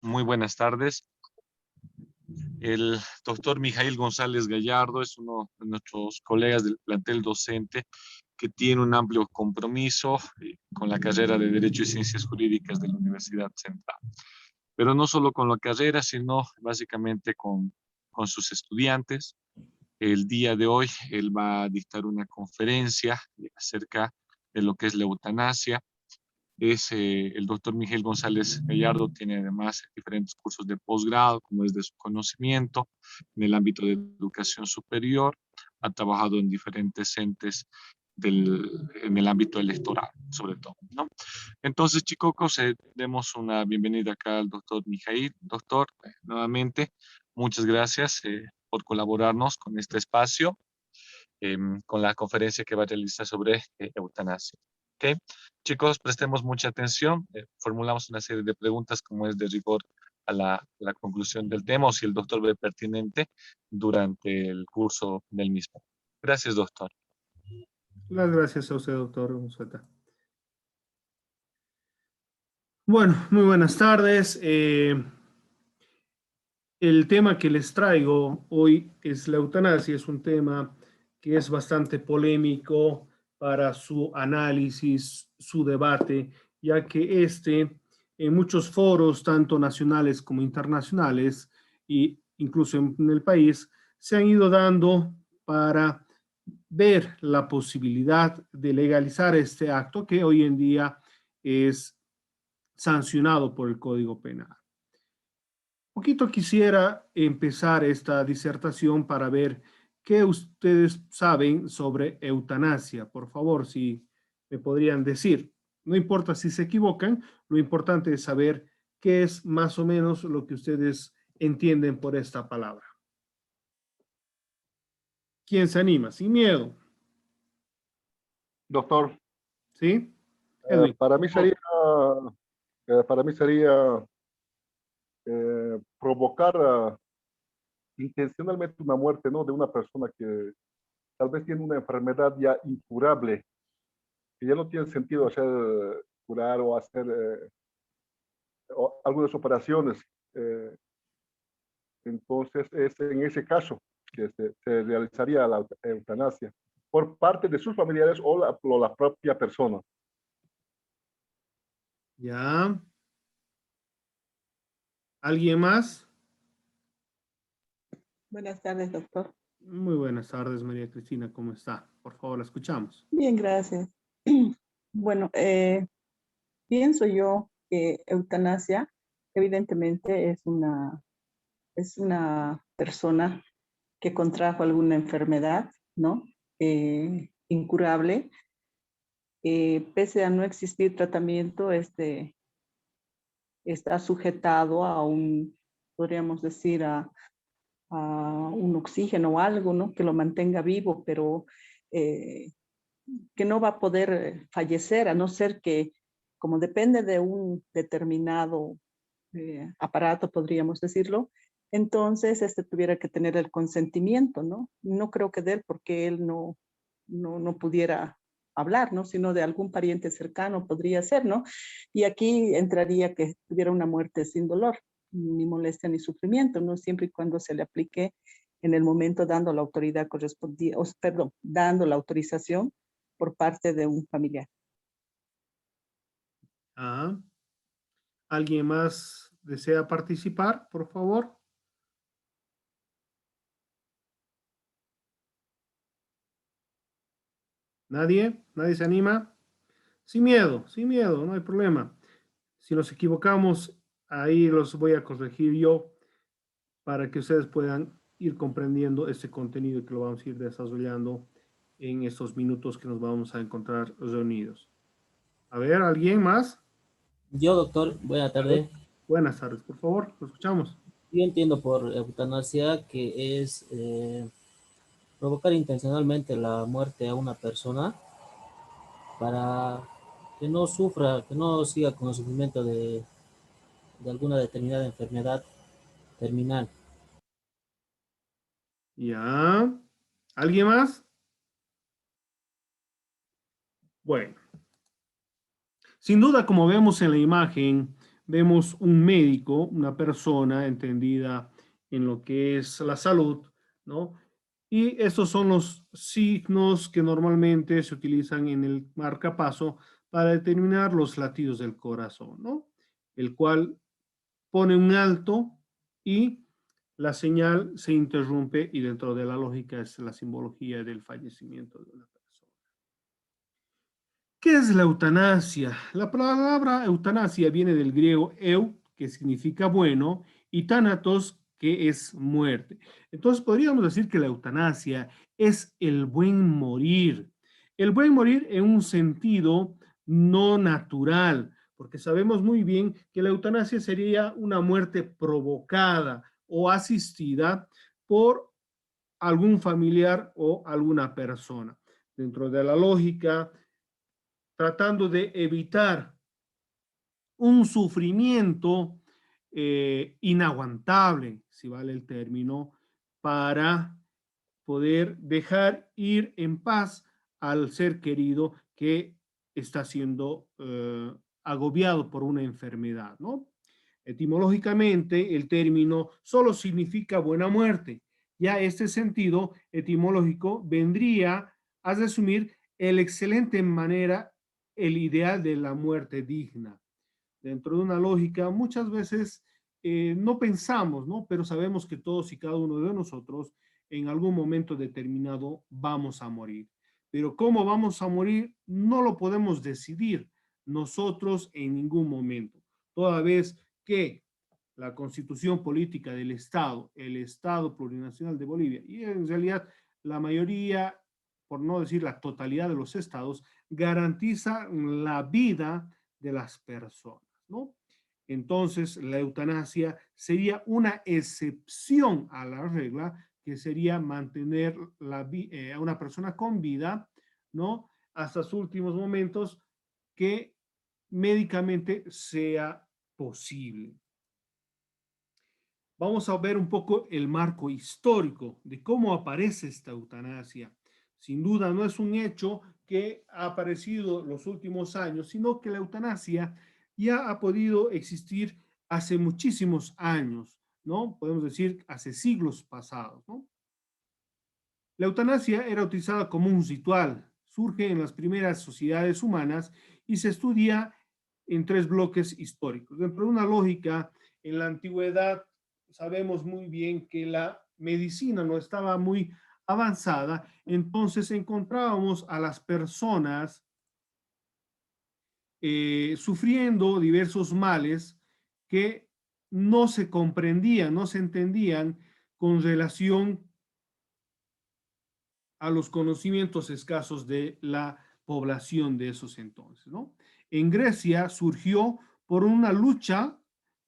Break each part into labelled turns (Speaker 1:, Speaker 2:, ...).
Speaker 1: Muy buenas tardes. El doctor Mijail González Gallardo es uno de nuestros colegas del plantel docente que tiene un amplio compromiso con la carrera de Derecho y Ciencias Jurídicas de la Universidad Central. Pero no solo con la carrera, sino básicamente con sus estudiantes. El día de hoy él va a dictar una conferencia acerca de lo que es la eutanasia. El doctor Miguel González Gallardo tiene además diferentes cursos de posgrado, como es de su conocimiento, en el ámbito de educación superior, ha trabajado en diferentes entes en el ámbito electoral, sobre todo, ¿no? Entonces, chicos, demos una bienvenida acá al doctor Mijail. Doctor, nuevamente, muchas gracias por colaborarnos con este espacio, con la conferencia que va a realizar sobre eutanasia. ¿Ok? Chicos, prestemos mucha atención. Formulamos una serie de preguntas como es de rigor a la conclusión del tema o si el doctor ve pertinente durante el curso del mismo. Gracias, doctor.
Speaker 2: Las gracias a usted, doctor Unzueta. Bueno, muy buenas tardes. El tema que les traigo hoy es la eutanasia. Es un tema que es bastante polémico para su análisis, su debate, ya que en muchos foros, tanto nacionales como internacionales, e incluso en el país, se han ido dando para ver la posibilidad de legalizar este acto que hoy en día es sancionado por el Código Penal. Un poquito quisiera empezar esta disertación para ver qué ustedes saben sobre eutanasia. Por favor, si me podrían decir. No importa si se equivocan, lo importante es saber qué es más o menos lo que ustedes entienden por esta palabra. ¿Quién se anima? Sin miedo.
Speaker 3: Doctor,
Speaker 2: ¿Sí? Edwin.
Speaker 3: para mí sería provocar intencionalmente una muerte, ¿no? De una persona que tal vez tiene una enfermedad ya incurable, que ya no tiene sentido hacer curar o hacer algunas operaciones. eh, entonces es en ese caso que se realizaría la eutanasia por parte de sus familiares o la propia persona.
Speaker 2: Ya. ¿Alguien más?
Speaker 4: Buenas tardes, doctor.
Speaker 2: Muy buenas tardes, María Cristina. ¿Cómo está? Por favor, la escuchamos.
Speaker 4: Bien, gracias. Bueno, pienso yo que eutanasia evidentemente es una persona que contrajo alguna enfermedad, ¿no? Incurable. Pese a no existir tratamiento, está sujetado a podríamos decir, a un oxígeno o algo, ¿no? Que lo mantenga vivo, pero que no va a poder fallecer, a no ser que, como depende de un determinado aparato, podríamos decirlo, entonces tuviera que tener el consentimiento, ¿no? No creo que de él, porque él no pudiera hablar, ¿no? Sino de algún pariente cercano podría ser, ¿no? Y aquí entraría que tuviera una muerte sin dolor, ni molestia ni sufrimiento, ¿no? Siempre y cuando se le aplique en el momento dando la autoridad correspondiente, perdón, dando la autorización por parte de un familiar.
Speaker 2: Ah, ¿alguien más desea participar, por favor? ¿Nadie? ¿Nadie se anima? Sin miedo, no hay problema. Si nos equivocamos, ahí los voy a corregir yo para que ustedes puedan ir comprendiendo este contenido que lo vamos a ir desarrollando en estos minutos que nos vamos a encontrar reunidos. A ver, ¿alguien más?
Speaker 5: Yo, doctor, buena tarde.
Speaker 2: Buenas tardes, por favor, lo escuchamos.
Speaker 5: Yo entiendo por eutanasia que es provocar intencionalmente la muerte a una persona para que no sufra, que no siga con el sufrimiento de alguna determinada enfermedad terminal.
Speaker 2: Ya. ¿Alguien más? Bueno. Sin duda, como vemos en la imagen, vemos un médico, una persona entendida en lo que es la salud, ¿no? Y estos son los signos que normalmente se utilizan en el marcapaso para determinar los latidos del corazón, ¿no? El cual pone un alto y la señal se interrumpe y dentro de la lógica es la simbología del fallecimiento de una persona. ¿Qué es la eutanasia? La palabra eutanasia viene del griego eu, que significa bueno, y thanatos, que es muerte. Entonces podríamos decir que la eutanasia es el buen morir. El buen morir en un sentido no natural, porque sabemos muy bien que la eutanasia sería una muerte provocada o asistida por algún familiar o alguna persona. Dentro de la lógica, tratando de evitar un sufrimiento inaguantable, si vale el término, para poder dejar ir en paz al ser querido que está siendo agobiado por una enfermedad, ¿no? Etimológicamente, el término solo significa buena muerte. Ya este sentido etimológico vendría a resumir el excelente manera, el ideal de la muerte digna. Dentro de una lógica, muchas veces no pensamos, ¿no? Pero sabemos que todos y cada uno de nosotros en algún momento determinado vamos a morir. Pero cómo vamos a morir no lo podemos decidir nosotros en ningún momento. Toda vez que la constitución política del Estado, el Estado plurinacional de Bolivia y en realidad la mayoría, por no decir la totalidad de los estados, garantiza la vida de las personas, ¿no? Entonces, la eutanasia sería una excepción a la regla, que sería mantener a una persona con vida, ¿no? Hasta sus últimos momentos que médicamente sea posible. Vamos a ver un poco el marco histórico de cómo aparece esta eutanasia. Sin duda no es un hecho que ha aparecido los últimos años, sino que la eutanasia ya ha podido existir hace muchísimos años, ¿no? Podemos decir hace siglos pasados, ¿no? La eutanasia era utilizada como un ritual, surge en las primeras sociedades humanas y se estudia en tres bloques históricos. Dentro de una lógica, en la antigüedad sabemos muy bien que la medicina no estaba muy avanzada, entonces encontrábamos a las personas sufriendo diversos males que no se comprendían, no se entendían con relación a los conocimientos escasos de la población de esos entonces, ¿no? En Grecia surgió por una lucha,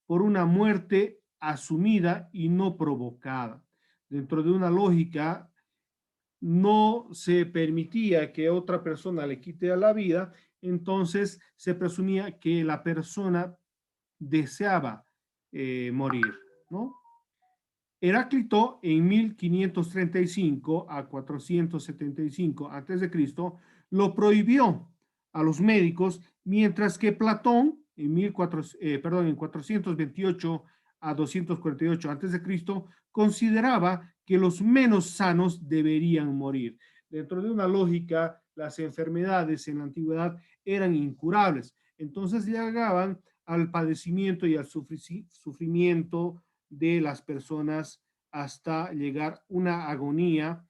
Speaker 2: por una muerte asumida y no provocada. Dentro de una lógica, no se permitía que otra persona le quite la vida, entonces se presumía que la persona deseaba morir, ¿no? Heráclito en 1535 a 475 a.C. lo prohibió a los médicos, mientras que Platón en 428 a 248 a.C. consideraba que los menos sanos deberían morir. Dentro de una lógica, las enfermedades en la antigüedad eran incurables, entonces llegaban al padecimiento y al sufrimiento de las personas hasta llegar a una agonía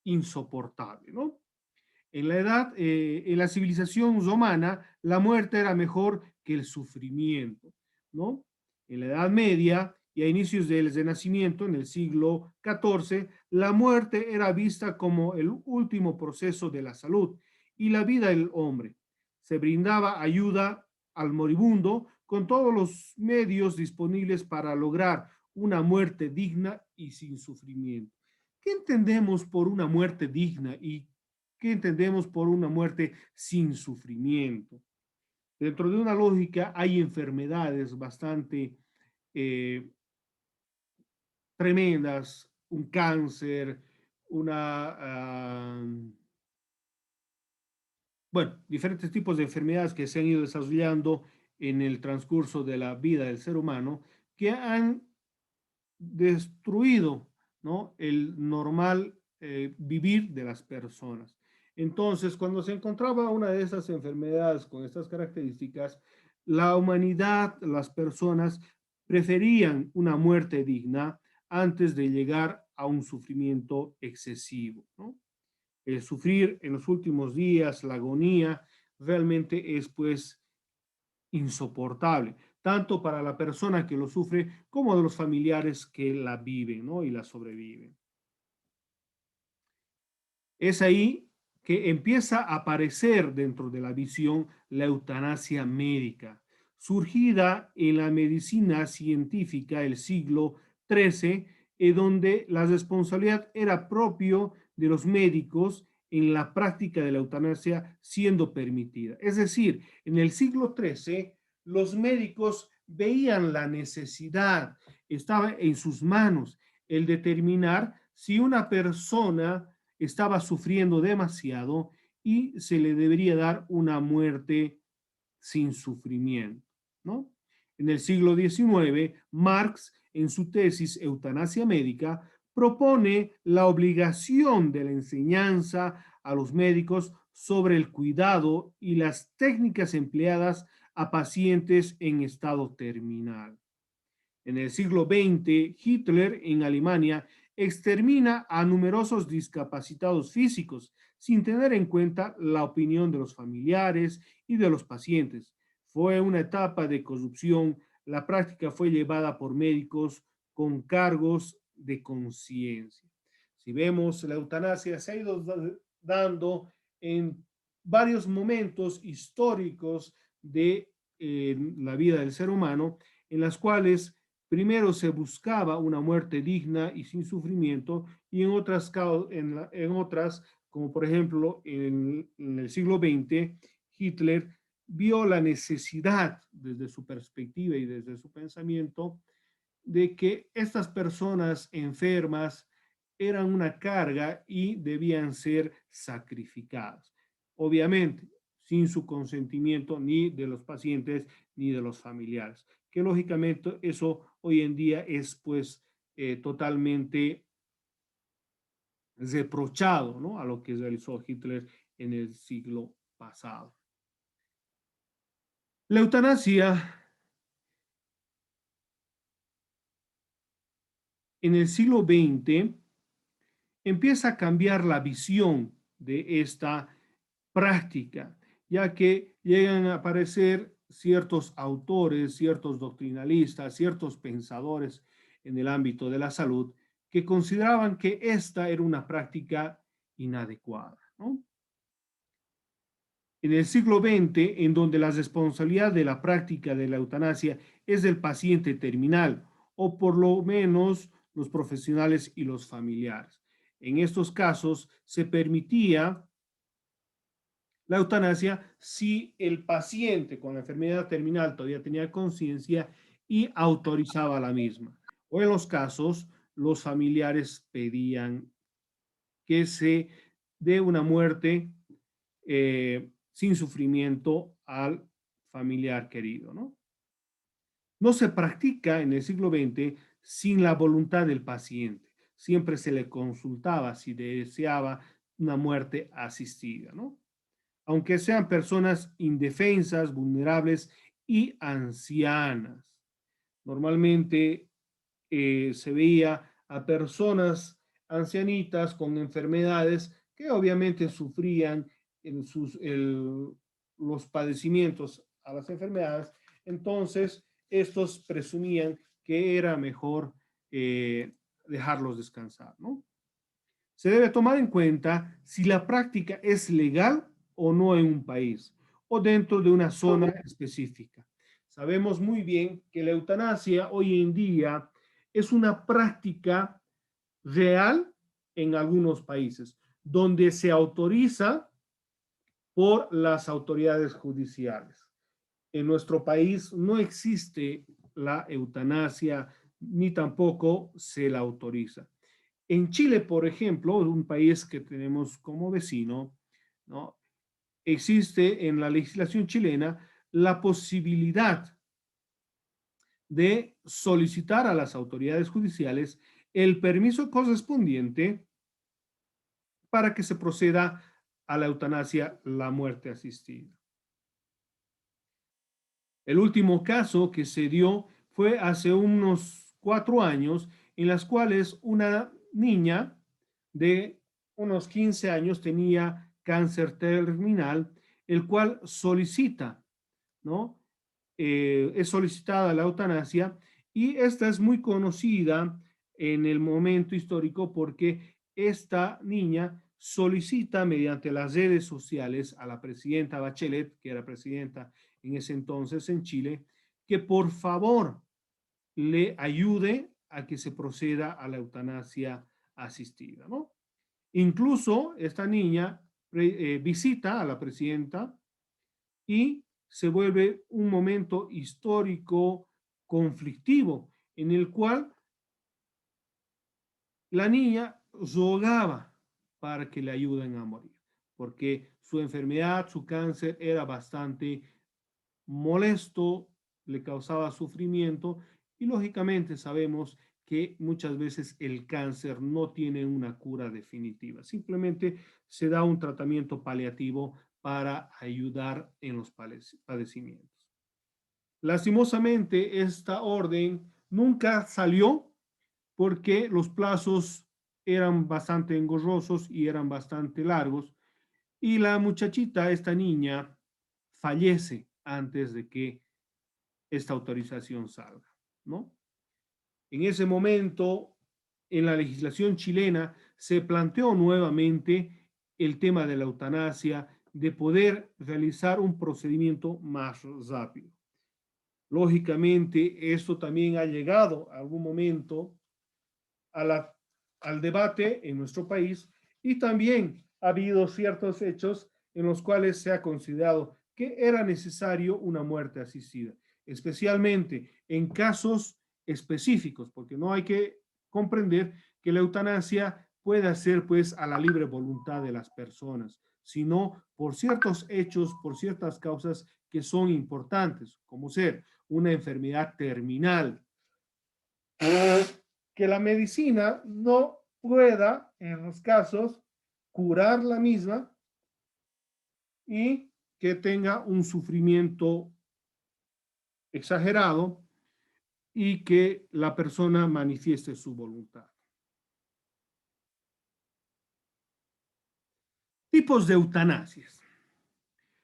Speaker 2: insoportable, ¿no? En la civilización romana, la muerte era mejor que el sufrimiento, ¿no? En la Edad Media y a inicios del Renacimiento, en el siglo XIV, la muerte era vista como el último proceso de la salud y la vida del hombre. Se brindaba ayuda al moribundo con todos los medios disponibles para lograr una muerte digna y sin sufrimiento. ¿Qué entendemos por una muerte digna y qué entendemos por una muerte sin sufrimiento? Dentro de una lógica hay enfermedades bastante tremendas, un cáncer, bueno, diferentes tipos de enfermedades que se han ido desarrollando en el transcurso de la vida del ser humano que han destruido, ¿no?, el normal vivir de las personas. Entonces, cuando se encontraba una de esas enfermedades con estas características, la humanidad, las personas preferían una muerte digna antes de llegar a un sufrimiento excesivo, ¿no? El sufrir en los últimos días, la agonía, realmente es pues insoportable, tanto para la persona que lo sufre como de los familiares que la viven, ¿no?, y la sobreviven. Es ahí que empieza a aparecer dentro de la visión la eutanasia médica, surgida en la medicina científica del siglo XIII, donde la responsabilidad era propio de los médicos en la práctica de la eutanasia siendo permitida. Es decir, en el siglo XIII los médicos veían la necesidad, estaba en sus manos el determinar si una persona estaba sufriendo demasiado y se le debería dar una muerte sin sufrimiento, ¿no? En el siglo XIX, Marx, en su tesis Eutanasia médica, propone la obligación de la enseñanza a los médicos sobre el cuidado y las técnicas empleadas a pacientes en estado terminal. En el siglo XX, Hitler en Alemania extermina a numerosos discapacitados físicos sin tener en cuenta la opinión de los familiares y de los pacientes. Fue una etapa de corrupción. La práctica fue llevada por médicos con cargos de conciencia. Si vemos, la eutanasia se ha ido dando en varios momentos históricos de la vida del ser humano, en las cuales primero se buscaba una muerte digna y sin sufrimiento, y en otras como por ejemplo en el siglo XX, Hitler vio la necesidad desde su perspectiva y desde su pensamiento de que estas personas enfermas eran una carga y debían ser sacrificadas. Obviamente, sin su consentimiento ni de los pacientes ni de los familiares, que lógicamente eso hoy en día es pues totalmente reprochado, ¿no?, a lo que realizó Hitler en el siglo pasado. La eutanasia en el siglo XX empieza a cambiar la visión de esta práctica, ya que llegan a aparecer ciertos autores, ciertos doctrinalistas, ciertos pensadores en el ámbito de la salud que consideraban que esta era una práctica inadecuada, ¿no? En el siglo XX, en donde la responsabilidad de la práctica de la eutanasia es del paciente terminal, o por lo menos los profesionales y los familiares. En estos casos se permitía la eutanasia si el paciente con la enfermedad terminal todavía tenía conciencia y autorizaba la misma. O en los casos, los familiares pedían que se dé una muerte sin sufrimiento al familiar querido, ¿no? No se practica en el siglo XX sin la voluntad del paciente. Siempre se le consultaba si deseaba una muerte asistida, ¿no? Aunque sean personas indefensas, vulnerables y ancianas. Normalmente se veía a personas ancianitas con enfermedades que obviamente sufrían los padecimientos a las enfermedades. Entonces, estos presumían que era mejor dejarlos descansar, ¿no? Se debe tomar en cuenta si la práctica es legal o no en un país o dentro de una zona específica. Sabemos muy bien que la eutanasia hoy en día es una práctica real en algunos países, donde se autoriza por las autoridades judiciales. En nuestro país no existe la eutanasia ni tampoco se la autoriza. En Chile, por ejemplo, un país que tenemos como vecino, ¿no?, existe en la legislación chilena la posibilidad de solicitar a las autoridades judiciales el permiso correspondiente para que se proceda a la eutanasia, la muerte asistida. El último caso que se dio fue hace unos 4 años, en las cuales una niña de unos 15 años tenía cáncer terminal, el cual solicita, ¿no? Es solicitada la eutanasia, y esta es muy conocida en el momento histórico porque esta niña solicita mediante las redes sociales a la presidenta Bachelet, que era presidenta en ese entonces en Chile, que por favor le ayude a que se proceda a la eutanasia asistida, ¿no? Incluso esta niña visita a la presidenta y se vuelve un momento histórico conflictivo en el cual la niña rogaba para que le ayuden a morir, porque su enfermedad, su cáncer era bastante molesto, le causaba sufrimiento, y lógicamente sabemos que muchas veces el cáncer no tiene una cura definitiva, simplemente se da un tratamiento paliativo para ayudar en los padecimientos. Lastimosamente, esta orden nunca salió porque los plazos eran bastante engorrosos y eran bastante largos, y la muchachita, esta niña, fallece antes de que esta autorización salga, ¿no? En ese momento, en la legislación chilena, se planteó nuevamente el tema de la eutanasia, de poder realizar un procedimiento más rápido. Lógicamente, esto también ha llegado a algún momento al debate en nuestro país, y también ha habido ciertos hechos en los cuales se ha considerado que era necesario una muerte asistida, especialmente en casos específicos, porque no hay que comprender que la eutanasia puede ser pues a la libre voluntad de las personas, sino por ciertos hechos, por ciertas causas que son importantes, como ser una enfermedad terminal, que la medicina no pueda, en los casos, curar la misma, y que tenga un sufrimiento exagerado y que la persona manifieste su voluntad. Tipos de eutanasias.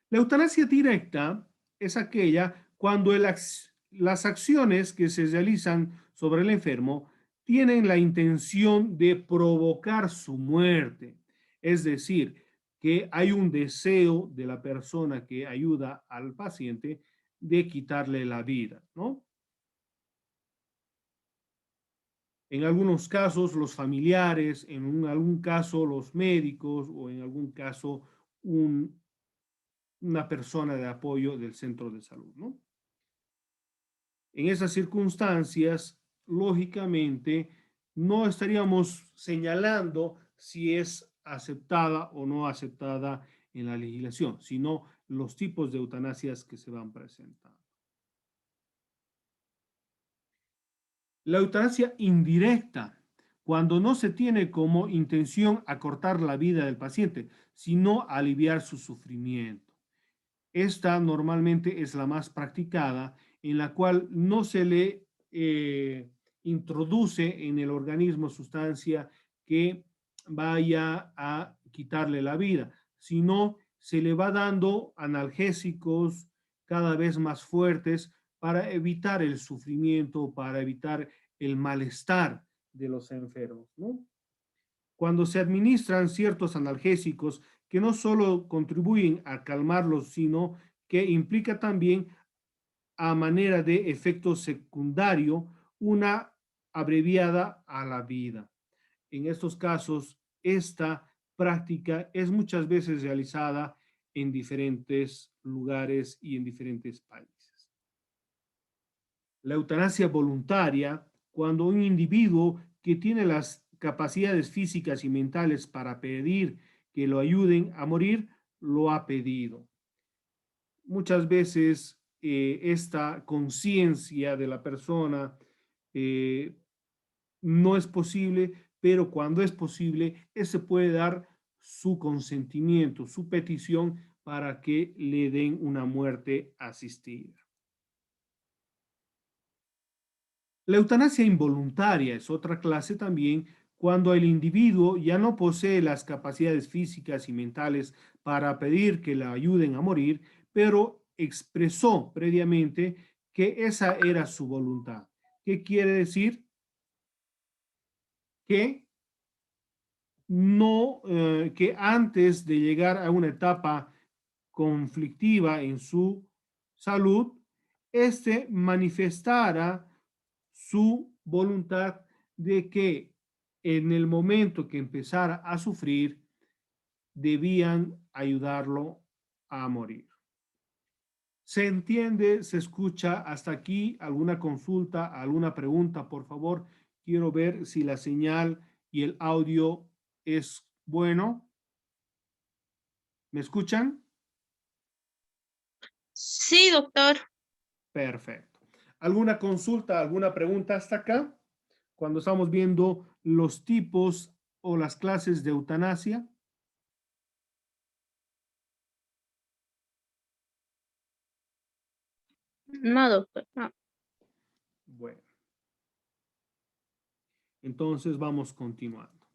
Speaker 2: La eutanasia directa es aquella cuando las acciones que se realizan sobre el enfermo tienen la intención de provocar su muerte. Es decir, que hay un deseo de la persona que ayuda al paciente de quitarle la vida, ¿no? En algunos casos los familiares, en algún caso los médicos, o en algún caso una persona de apoyo del centro de salud, ¿no? En esas circunstancias, lógicamente, no estaríamos señalando si es aceptada o no aceptada en la legislación, sino los tipos de eutanasias que se van presentando. La eutanasia indirecta, cuando no se tiene como intención acortar la vida del paciente, sino aliviar su sufrimiento. Esta normalmente es la más practicada, en la cual no se le introduce en el organismo sustancia que vaya a quitarle la vida, sino se le va dando analgésicos cada vez más fuertes para evitar el sufrimiento, para evitar el malestar de los enfermos, ¿no? Cuando se administran ciertos analgésicos que no solo contribuyen a calmarlos, sino que implica también, a manera de efecto secundario, una abreviada a la vida. En estos casos, esta práctica es muchas veces realizada en diferentes lugares y en diferentes países. La eutanasia voluntaria, cuando un individuo que tiene las capacidades físicas y mentales para pedir que lo ayuden a morir, lo ha pedido. Muchas veces esta conciencia de la persona no es posible, pero cuando es posible, se puede dar su consentimiento, su petición para que le den una muerte asistida. La eutanasia involuntaria es otra clase también cuando el individuo ya no posee las capacidades físicas y mentales para pedir que le ayuden a morir, pero expresó previamente que esa era su voluntad. ¿Qué quiere decir? Que no, que antes de llegar a una etapa conflictiva en su salud, manifestara su voluntad de que en el momento que empezara a sufrir, debían ayudarlo a morir. ¿Se entiende? ¿Se escucha hasta aquí? ¿Alguna consulta? ¿Alguna pregunta? Por favor, quiero ver si la señal y el audio es bueno. ¿Me escuchan?
Speaker 6: Sí, doctor.
Speaker 2: Perfecto. ¿Alguna consulta, alguna pregunta hasta acá? Cuando estamos viendo los tipos o las clases de eutanasia.
Speaker 6: No, doctor. No.
Speaker 2: Bueno. Entonces vamos continuando.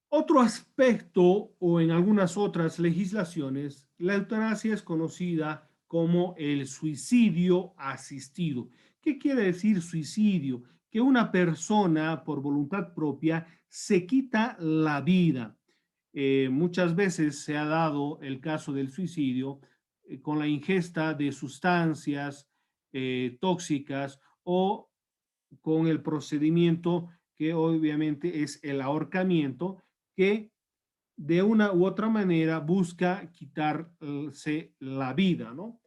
Speaker 2: Otro aspecto, o en algunas otras legislaciones, la eutanasia es conocida como el suicidio asistido. ¿Qué quiere decir suicidio? Que una persona por voluntad propia se quita la vida. Muchas veces se ha dado el caso del suicidio con la ingesta de sustancias tóxicas o con el procedimiento que obviamente es el ahorcamiento, que de una u otra manera busca quitarse la vida, ¿no?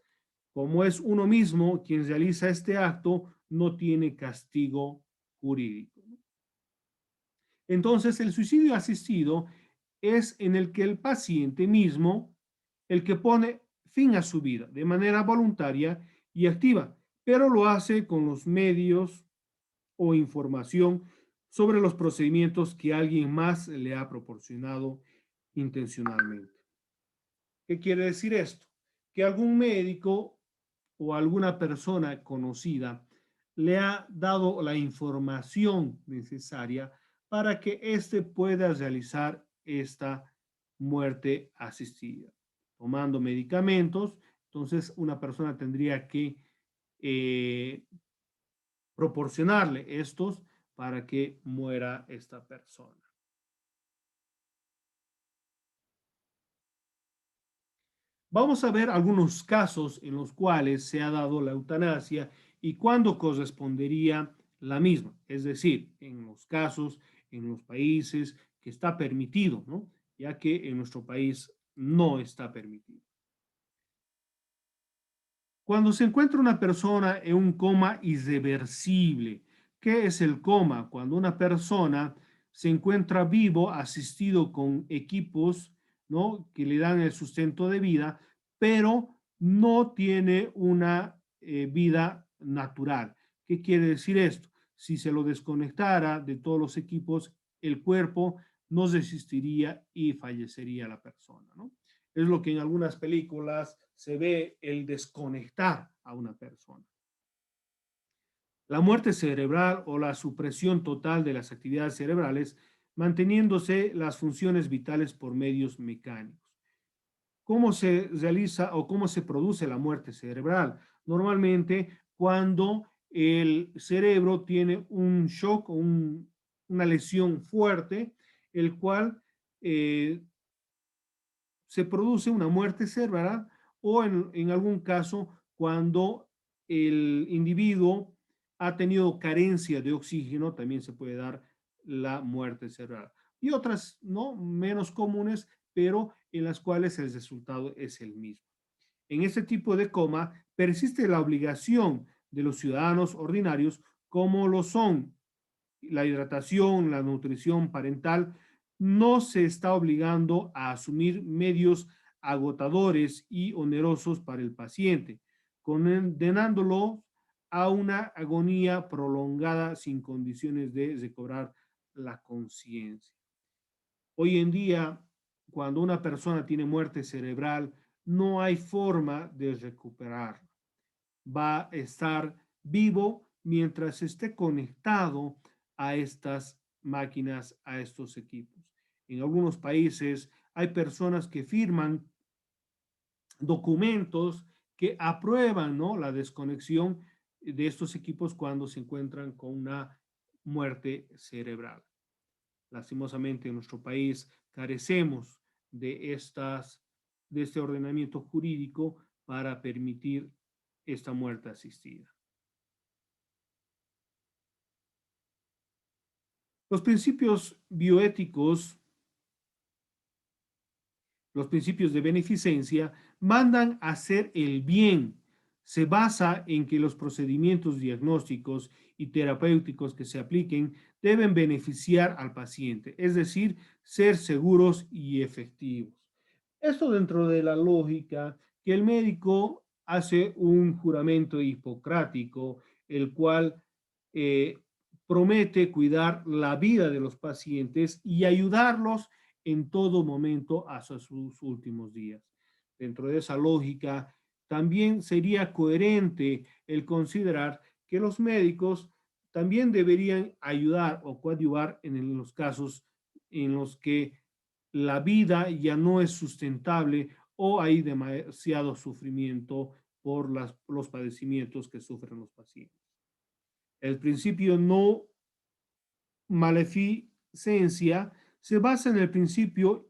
Speaker 2: Como es uno mismo quien realiza este acto, no tiene castigo jurídico. Entonces, el suicidio asistido es en el que el paciente mismo, el que pone fin a su vida de manera voluntaria y activa, pero lo hace con los medios o información sobre los procedimientos que alguien más le ha proporcionado intencionalmente. ¿Qué quiere decir esto? Que algún médico o alguna persona conocida le ha dado la información necesaria para que éste pueda realizar esta muerte asistida. Tomando medicamentos, entonces una persona tendría que proporcionarle estos para que muera esta persona. Vamos a ver algunos casos en los cuales se ha dado la eutanasia y cuándo correspondería la misma. Es decir, en los casos, en los países que está permitido, ¿no? Ya que en nuestro país no está permitido. Cuando se encuentra una persona en un coma irreversible, ¿qué es el coma? Cuando una persona se encuentra vivo, asistido con equipos, ¿no?, que le dan el sustento de vida, pero no tiene una vida natural. ¿Qué quiere decir esto? Si se lo desconectara de todos los equipos, el cuerpo no resistiría y fallecería la persona, ¿no? Es lo que en algunas películas se ve, el desconectar a una persona. La muerte cerebral o la supresión total de las actividades cerebrales, manteniéndose las funciones vitales por medios mecánicos. ¿Cómo se realiza o cómo se produce la muerte cerebral? Normalmente cuando el cerebro tiene un shock o una lesión fuerte, el cual se produce una muerte cerebral o en algún caso cuando el individuo ha tenido carencia de oxígeno, también se puede dar la muerte cerebral. Y otras, ¿no?, menos comunes, pero en las cuales el resultado es el mismo. En este tipo de coma persiste la obligación de los ciudadanos ordinarios, como lo son la hidratación, la nutrición parental. No se está obligando a asumir medios agotadores y onerosos para el paciente, condenándolo a una agonía prolongada sin condiciones de recobrar la conciencia. Hoy en día, cuando una persona tiene muerte cerebral, no hay forma de recuperarla. Va a estar vivo mientras esté conectado a estas máquinas, a estos equipos. En algunos países hay personas que firman documentos que aprueban, ¿no?, la desconexión de estos equipos cuando se encuentran con una muerte cerebral. Lastimosamente en nuestro país carecemos de este ordenamiento jurídico para permitir esta muerte asistida. Los principios bioéticos, los principios de beneficencia, mandan a hacer el bien. Se basa en que los procedimientos diagnósticos y terapéuticos que se apliquen deben beneficiar al paciente, es decir, ser seguros y efectivos. Esto dentro de la lógica que el médico hace un juramento hipocrático, el cual promete cuidar la vida de los pacientes y ayudarlos en todo momento hasta sus últimos días. Dentro de esa lógica, también sería coherente el considerar que los médicos también deberían ayudar o coadyuvar en los casos en los que la vida ya no es sustentable o hay demasiado sufrimiento por los padecimientos que sufren los pacientes. El principio no maleficencia se basa en el principio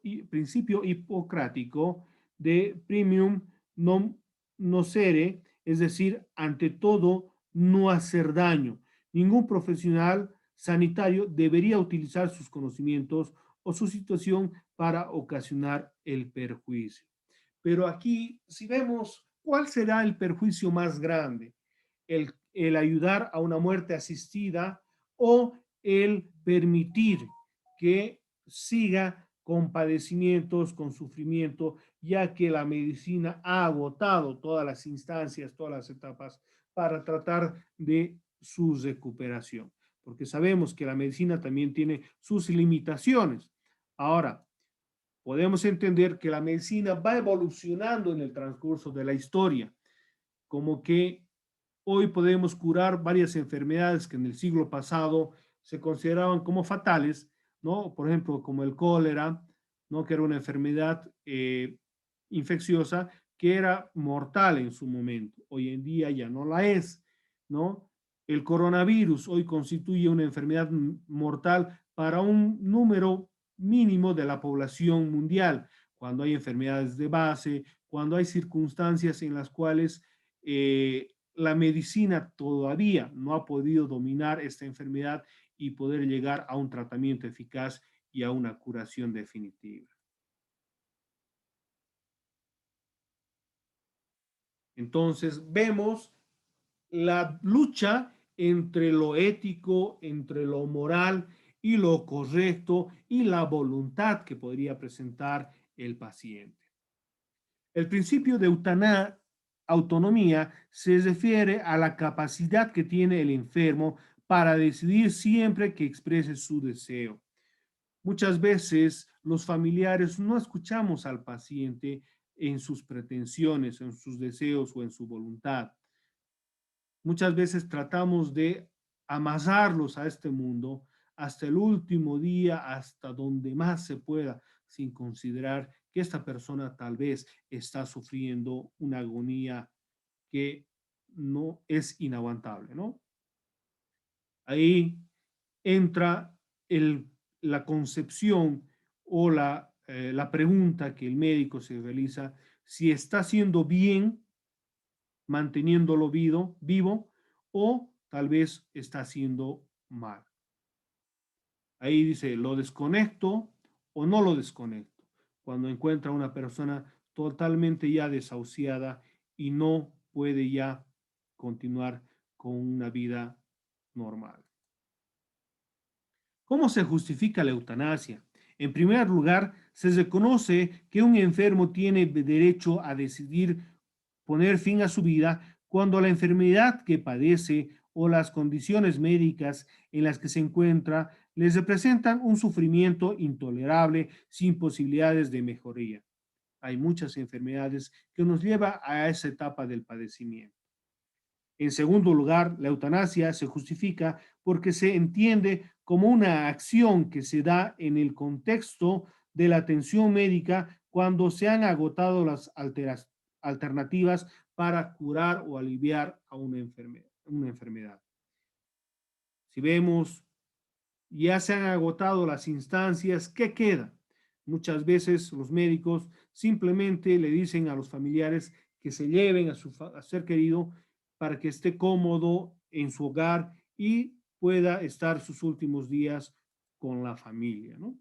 Speaker 2: hipocrático de primum non nocere, es decir, ante todo, no hacer daño. Ningún profesional sanitario debería utilizar sus conocimientos o su situación para ocasionar el perjuicio. Pero aquí, si vemos cuál será el perjuicio más grande, el ayudar a una muerte asistida o el permitir que siga con padecimientos, con sufrimiento, ya que la medicina ha agotado todas las instancias, todas las etapas para tratar de su recuperación, porque sabemos que la medicina también tiene sus limitaciones. Ahora, podemos entender que la medicina va evolucionando en el transcurso de la historia, como que hoy podemos curar varias enfermedades que en el siglo pasado se consideraban como fatales, ¿no? Por ejemplo, como el cólera, ¿no?, que era una enfermedad infecciosa que era mortal en su momento. Hoy en día ya no la es, ¿no? El coronavirus hoy constituye una enfermedad mortal para un número mínimo de la población mundial, cuando hay enfermedades de base, cuando hay circunstancias en las cuales la medicina todavía no ha podido dominar esta enfermedad y poder llegar a un tratamiento eficaz y a una curación definitiva. Entonces, vemos la lucha entre lo ético, entre lo moral y lo correcto y la voluntad que podría presentar el paciente. El principio de autonomía se refiere a la capacidad que tiene el enfermo para decidir siempre que exprese su deseo. Muchas veces los familiares no escuchamos al paciente en sus pretensiones, en sus deseos o en su voluntad. Muchas veces tratamos de amasarlos a este mundo hasta el último día, hasta donde más se pueda, sin considerar que esta persona tal vez está sufriendo una agonía que no es inaguantable, ¿no? Ahí entra la concepción o la pregunta que el médico se realiza, si está haciendo bien manteniéndolo vivo o tal vez está haciendo mal. Ahí dice, ¿lo desconecto o no lo desconecto? Cuando encuentra una persona totalmente ya desahuciada y no puede ya continuar con una vida normal. ¿Cómo se justifica la eutanasia? En primer lugar, se reconoce que un enfermo tiene derecho a decidir poner fin a su vida cuando la enfermedad que padece o las condiciones médicas en las que se encuentra les representan un sufrimiento intolerable sin posibilidades de mejoría. Hay muchas enfermedades que nos llevan a esa etapa del padecimiento. En segundo lugar, la eutanasia se justifica porque se entiende como una acción que se da en el contexto de la atención médica cuando se han agotado las alternativas para curar o aliviar a una enfermedad. Si vemos, ya se han agotado las instancias, ¿qué queda? Muchas veces los médicos simplemente le dicen a los familiares que se lleven a su ser querido para que esté cómodo en su hogar y pueda estar sus últimos días con la familia, ¿no?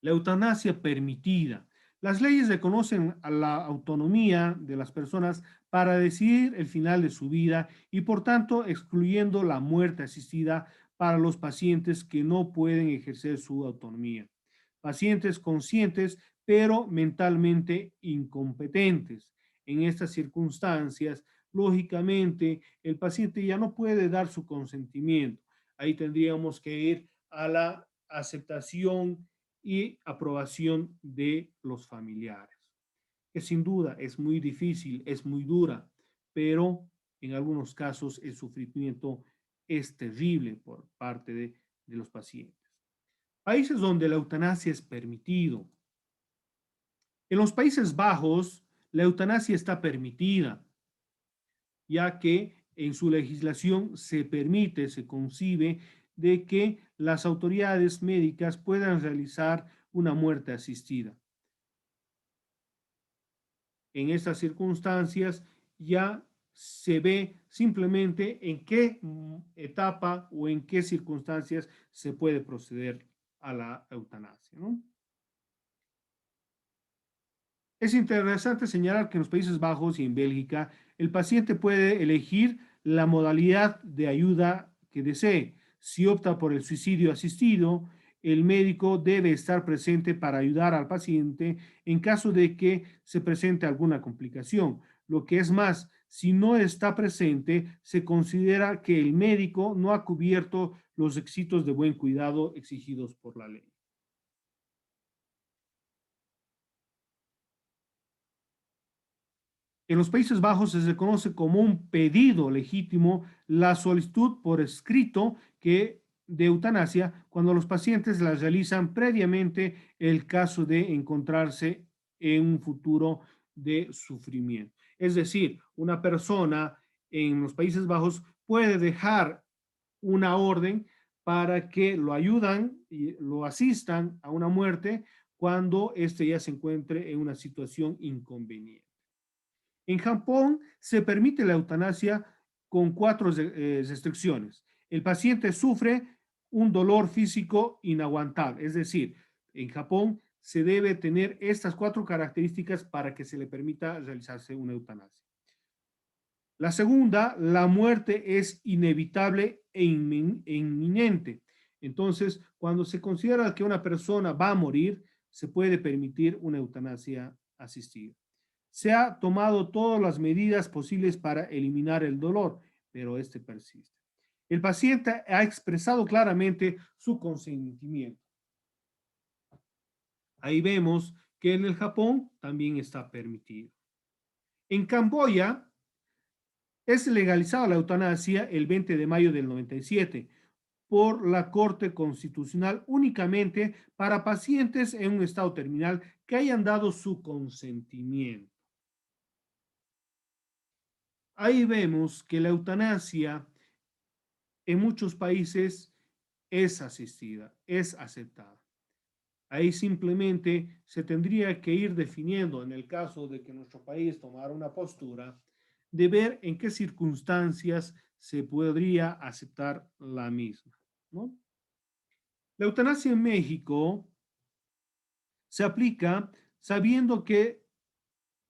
Speaker 2: La eutanasia permitida. Las leyes reconocen a la autonomía de las personas para decidir el final de su vida y por tanto excluyendo la muerte asistida para los pacientes que no pueden ejercer su autonomía. Pacientes conscientes pero mentalmente incompetentes. En estas circunstancias, lógicamente, el paciente ya no puede dar su consentimiento. Ahí tendríamos que ir a la aceptación y aprobación de los familiares, que sin duda es muy difícil, es muy dura, pero en algunos casos el sufrimiento es terrible por parte de los pacientes. Países donde la eutanasia es permitido. En los Países Bajos, la eutanasia está permitida, ya que en su legislación se permite, se concibe de que las autoridades médicas puedan realizar una muerte asistida. En estas circunstancias ya se ve simplemente en qué etapa o en qué circunstancias se puede proceder a la eutanasia, ¿no? Es interesante señalar que en los Países Bajos y en Bélgica el paciente puede elegir la modalidad de ayuda que desee. Si opta por el suicidio asistido, el médico debe estar presente para ayudar al paciente en caso de que se presente alguna complicación. Lo que es más, si no está presente, se considera que el médico no ha cubierto los requisitos de buen cuidado exigidos por la ley. En los Países Bajos se reconoce como un pedido legítimo la solicitud por escrito de eutanasia cuando los pacientes la realizan previamente el caso de encontrarse en un futuro de sufrimiento. Es decir, una persona en los Países Bajos puede dejar una orden para que lo ayudan y lo asistan a una muerte cuando éste ya se encuentre en una situación inconveniente. En Japón se permite la eutanasia con 4 restricciones. El paciente sufre un dolor físico inaguantable, es decir, en Japón se debe tener estas 4 características para que se le permita realizarse una eutanasia. La segunda, la muerte es inevitable e inminente. Entonces, cuando se considera que una persona va a morir, se puede permitir una eutanasia asistida. Se ha tomado todas las medidas posibles para eliminar el dolor, pero este persiste. El paciente ha expresado claramente su consentimiento. Ahí vemos que en el Japón también está permitido. En Camboya es legalizada la eutanasia el 20 de mayo del 97 por la Corte Constitucional únicamente para pacientes en un estado terminal que hayan dado su consentimiento. Ahí vemos que la eutanasia en muchos países es asistida, es aceptada. Ahí simplemente se tendría que ir definiendo, en el caso de que nuestro país tomara una postura, de ver en qué circunstancias se podría aceptar la misma, ¿no? La eutanasia en México se aplica sabiendo que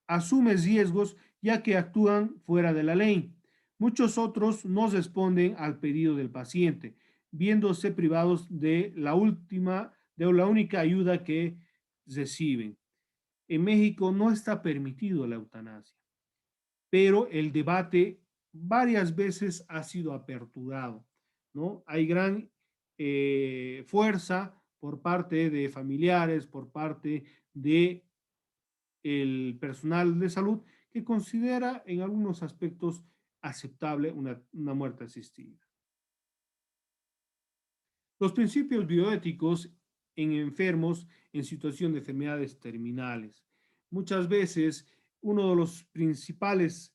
Speaker 2: asume riesgos ya que actúan fuera de la ley. Muchos otros no responden al pedido del paciente, viéndose privados de la última de la única ayuda que reciben. En México no está permitido la eutanasia, pero el debate varias veces ha sido aperturado, ¿no? Hay gran fuerza por parte de familiares, por parte de el personal de salud, que considera en algunos aspectos aceptable una muerte asistida. Los principios bioéticos en enfermos en situación de enfermedades terminales. Muchas veces uno de los principales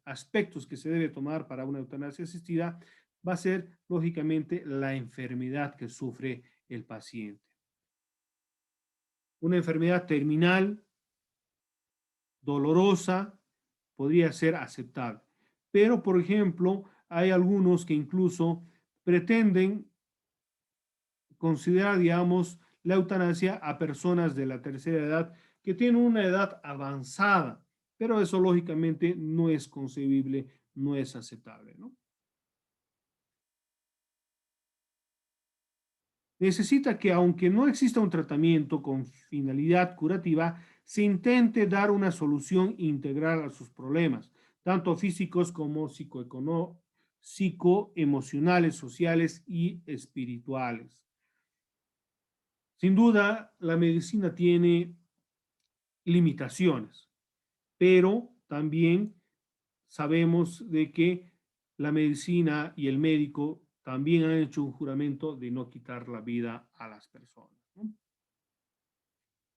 Speaker 2: aspectos que se debe tomar para una eutanasia asistida va a ser, lógicamente, la enfermedad que sufre el paciente. Una enfermedad terminal, dolorosa, podría ser aceptable. Pero, por ejemplo, hay algunos que incluso pretenden considerar, digamos, la eutanasia a personas de la tercera edad que tienen una edad avanzada, pero eso lógicamente no es concebible, no es aceptable, ¿no? Necesita que, aunque no exista un tratamiento con finalidad curativa, se intente dar una solución integral a sus problemas, tanto físicos como psicoemocionales, sociales y espirituales. Sin duda, la medicina tiene limitaciones, pero también sabemos de que la medicina y el médico también han hecho un juramento de no quitar la vida a las personas, ¿no?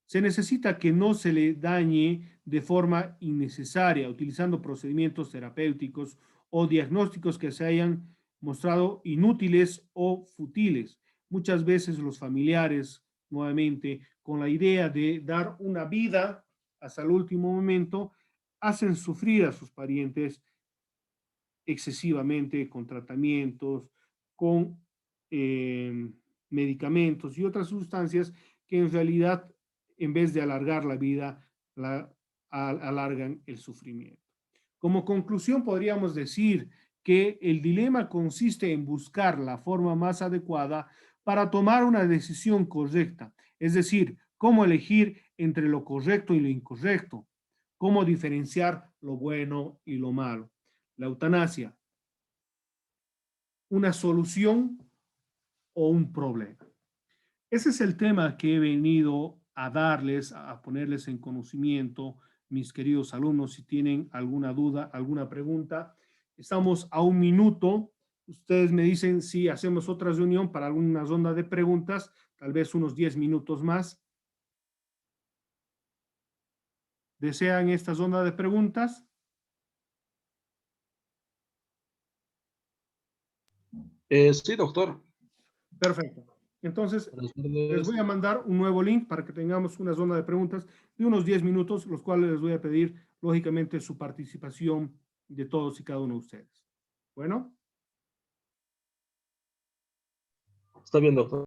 Speaker 2: Se necesita que no se le dañe de forma innecesaria, utilizando procedimientos terapéuticos o diagnósticos que se hayan mostrado inútiles o futiles. Muchas veces los familiares, nuevamente, con la idea de dar una vida hasta el último momento, hacen sufrir a sus parientes excesivamente con tratamientos, con medicamentos y otras sustancias que en realidad, en vez de alargar la vida, alargan el sufrimiento. Como conclusión, podríamos decir que el dilema consiste en buscar la forma más adecuada para tomar una decisión correcta, es decir, cómo elegir entre lo correcto y lo incorrecto, cómo diferenciar lo bueno y lo malo. La eutanasia, una solución o un problema. Ese es el tema que he venido a darles, a ponerles en conocimiento, mis queridos alumnos. Si tienen alguna duda, alguna pregunta, estamos a un minuto. Ustedes me dicen si hacemos otra reunión para alguna ronda de preguntas, tal vez unos 10 minutos más. ¿Desean esta ronda de preguntas?
Speaker 7: Sí, doctor.
Speaker 2: Perfecto. Entonces,
Speaker 7: Buenas
Speaker 2: les
Speaker 7: tardes.
Speaker 2: voy a mandar un nuevo link para que tengamos una zona de preguntas de unos 10 minutos, los cuales les voy a pedir, lógicamente, su participación de todos y cada uno de ustedes. Bueno.
Speaker 7: Está bien, doctor.